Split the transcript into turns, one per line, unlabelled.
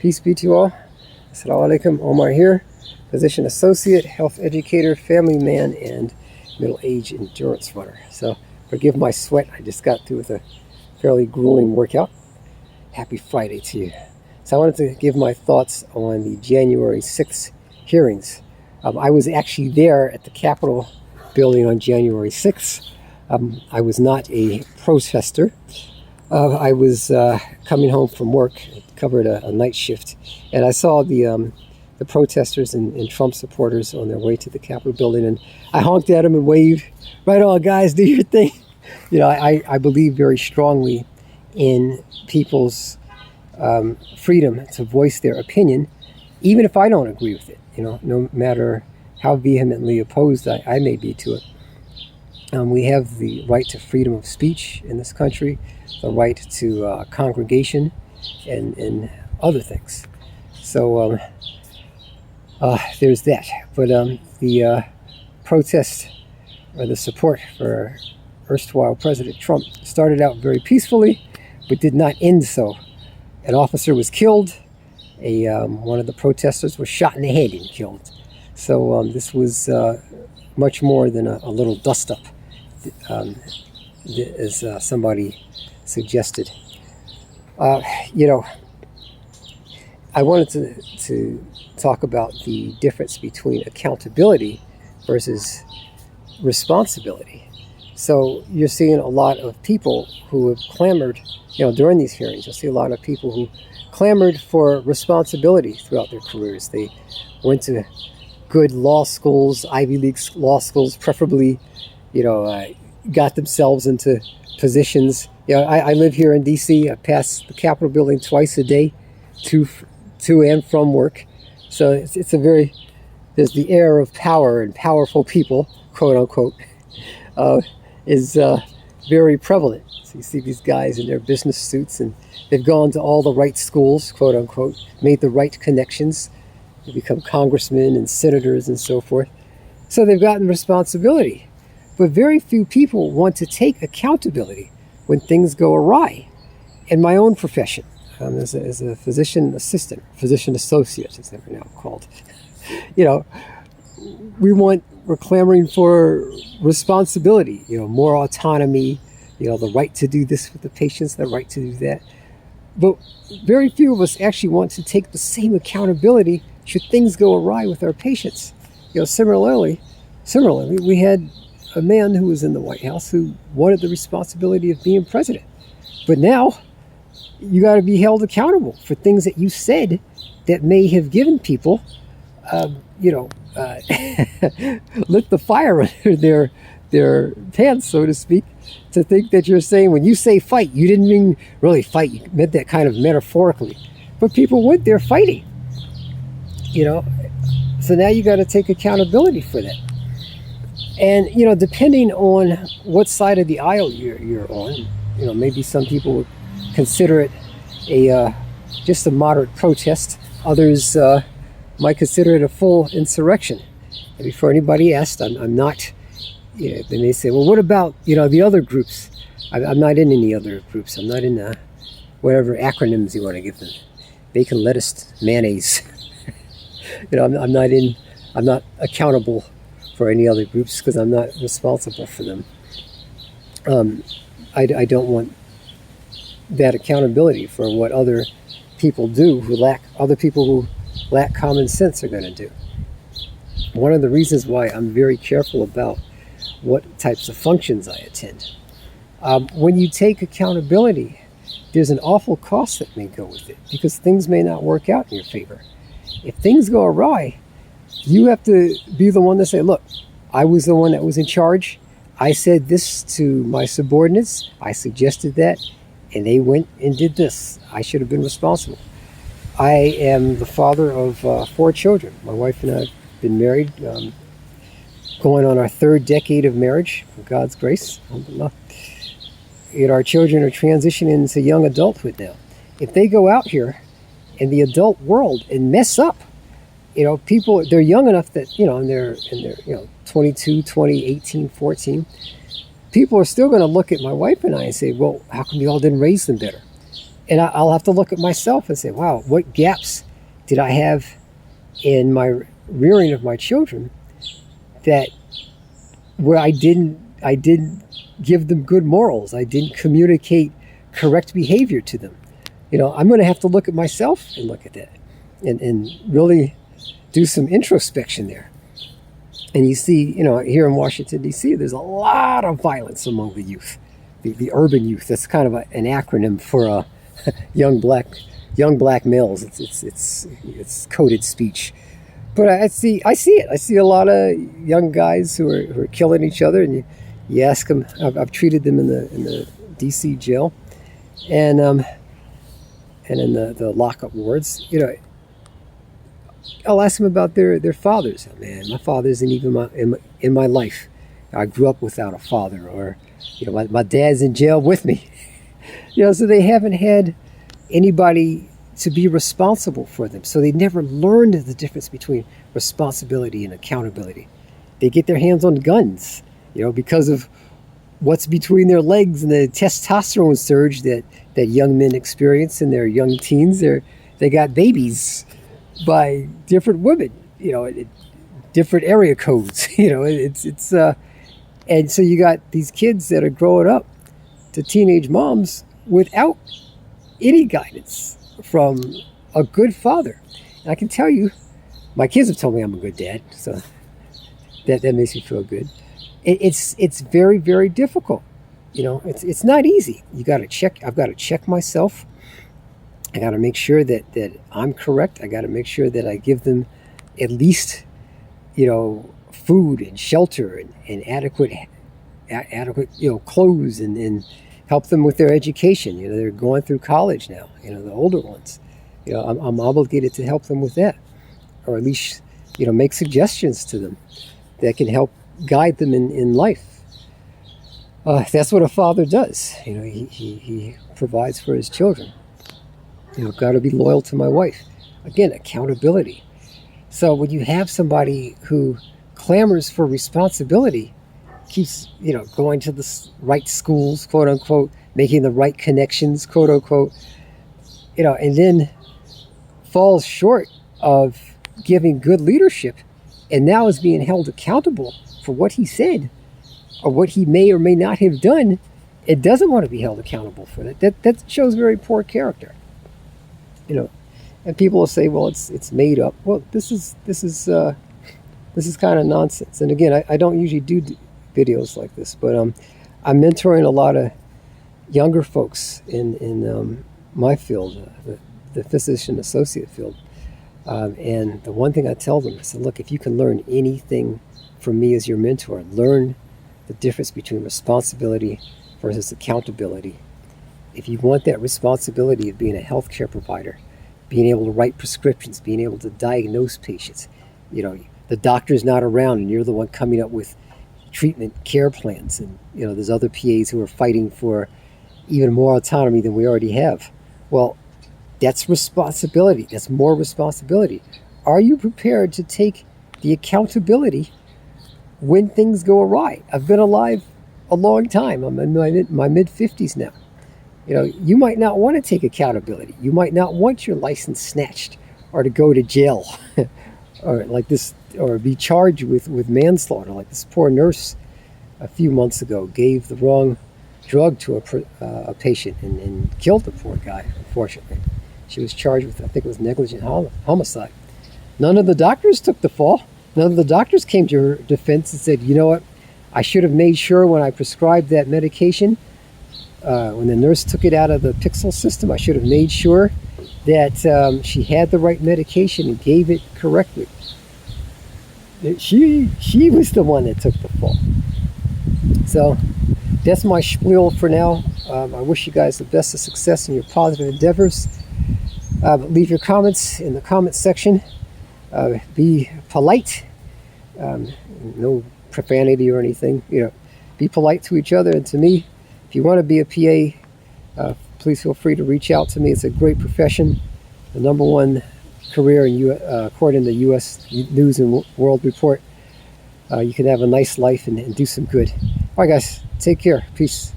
Peace be to you all. Assalamualaikum. Omar here, physician associate, health educator, family man, and middle-aged endurance runner. So forgive my sweat. I just got through with a fairly grueling workout. Happy Friday to you. So I wanted to give my thoughts on the January 6th hearings. I was actually there at the Capitol building on January 6th. I was not a protester. I was coming home from work, covered a night shift, and I saw the protesters and Trump supporters on their way to the Capitol building, and I honked at them and waved, "Right on, guys, do your thing." You know, I believe very strongly in people's freedom to voice their opinion, even if I don't agree with it, you know, no matter how vehemently opposed I may be to it. We have the right to freedom of speech in this country, the right to congregation, and other things. So there's that. But the protest or the support for erstwhile President Trump started out very peacefully, but did not end so. An officer was killed. One of the protesters was shot in the head and killed. So this was much more than a little dust-up, as somebody suggested. You know, I wanted to talk about the difference between accountability versus responsibility. So you're seeing a lot of people who have clamored, you know, during these hearings. You'll see a lot of people who clamored for responsibility throughout their careers. They went to good law schools, Ivy League law schools, preferably, you know, got themselves into positions. You know, I live here in DC. I pass the Capitol building twice a day to and from work. So it's a very, there's the air of power and powerful people, quote unquote, is very prevalent. So you see these guys in their business suits, and they've gone to all the right schools, quote unquote, made the right connections. They become congressmen and senators and so forth. So they've gotten responsibility. But very few people want to take accountability when things go awry. In my own profession, as a physician assistant, physician associate, as they're now called, you know, we're clamoring for responsibility, you know, more autonomy, you know, the right to do this with the patients, the right to do that. But very few of us actually want to take the same accountability should things go awry with our patients. You know, similarly, we had a man who was in the White House who wanted the responsibility of being president. But now you got to be held accountable for things that you said that may have given people, you know, lit the fire under their pants, so to speak, to think that you're saying, when you say fight, you didn't mean really fight. You meant that kind of metaphorically. But people went there fighting, you know. So now you got to take accountability for that. And, you know, depending on what side of the aisle you're on, you know, maybe some people would consider it just a moderate protest. Others might consider it a full insurrection. And before anybody asked, I'm not, you know, they may say, well, what about, you know, the other groups? I'm not in any other groups. I'm not in whatever acronyms you want to give them. Bacon, lettuce, mayonnaise. You know, I'm not accountable for any other groups because I'm not responsible for them. I don't want that accountability for what other people do other people who lack common sense are going to do. One of the reasons why I'm very careful about what types of functions I attend. When you take accountability, there's an awful cost that may go with it because things may not work out in your favor. If things go awry, you have to be the one to say, look, I was the one that was in charge. I said this to my subordinates. I suggested that, and they went and did this. I should have been responsible. I am the father of 4 children. My wife and I have been married, going on our 3rd decade of marriage, for God's grace. Yet our children are transitioning into young adulthood now. If they go out here in the adult world and mess up, you know, people, they're young enough that, you know, and they're you know, 22, 20, 18, 14. People are still going to look at my wife and I and say, well, how come you all didn't raise them better? And I'll have to look at myself and say, wow, what gaps did I have in my rearing of my children that where I didn't give them good morals. I didn't communicate correct behavior to them. I'm going to have to look at myself and look at that and really do some introspection there. And you see, here in Washington, D.C., there's a lot of violence among the youth, the urban youth. That's kind of an acronym for young black males. It's coded speech. But I see it. I see a lot of young guys who are killing each other, and you ask them. I've treated them in the D.C. jail, and in the lockup wards. I'll ask them about their fathers. Oh, man, my father isn't even in my life. I grew up without a father, or my dad's in jail with me. So they haven't had anybody to be responsible for them. So they never learned the difference between responsibility and accountability. They get their hands on guns, because of what's between their legs and the testosterone surge that young men experience in their young teens. They got babies by different women, different area codes. And so you got these kids that are growing up to teenage moms without any guidance from a good father. And I can tell you, my kids have told me I'm a good dad, so that makes me feel good. It's very, very difficult. It's not easy. I've got to check myself. I got to make sure that I'm correct. I got to make sure that I give them at least, food and shelter and adequate, clothes and help them with their education. They're going through college now, the older ones. I'm obligated to help them with that, or at least, make suggestions to them that can help guide them in life. That's what a father does. He provides for his children. Got to be loyal to my wife. Again, accountability. So when you have somebody who clamors for responsibility, keeps, going to the right schools, quote unquote, making the right connections, quote unquote, and then falls short of giving good leadership, and now is being held accountable for what he said or what he may or may not have done, it doesn't want to be held accountable for that. That shows very poor character. And people will say, well, it's made up. Well, this is kind of nonsense. And again, I don't usually do videos like this, but I'm mentoring a lot of younger folks in my field, the physician associate field. And the one thing I tell them, I said, look, if you can learn anything from me as your mentor, learn the difference between responsibility versus accountability. If you want that responsibility of being a healthcare provider, being able to write prescriptions, being able to diagnose patients, the doctor's not around and you're the one coming up with treatment care plans, and there's other PAs who are fighting for even more autonomy than we already have. Well, that's responsibility. That's more responsibility. Are you prepared to take the accountability when things go awry? I've been alive a long time. I'm in my mid-50s now. You might not want to take accountability. You might not want your license snatched or to go to jail or like this, or be charged with manslaughter. Like this poor nurse a few months ago gave the wrong drug to a patient and killed the poor guy, unfortunately. She was charged with, I think it was negligent homicide. None of the doctors took the fall. None of the doctors came to her defense and said, you know what, I should have made sure when I prescribed that medication, when the nurse took it out of the Pixel system, I should have made sure that she had the right medication and gave it correctly. She was the one that took the fall. So that's my spiel for now. I wish you guys the best of success in your positive endeavors. Leave your comments in the comment section. Be polite. No profanity or anything. Be polite to each other and to me. If you want to be a PA, please feel free to reach out to me. It's a great profession. The number one career according to the U.S. News and World Report. You can have a nice life and do some good. All right, guys. Take care. Peace.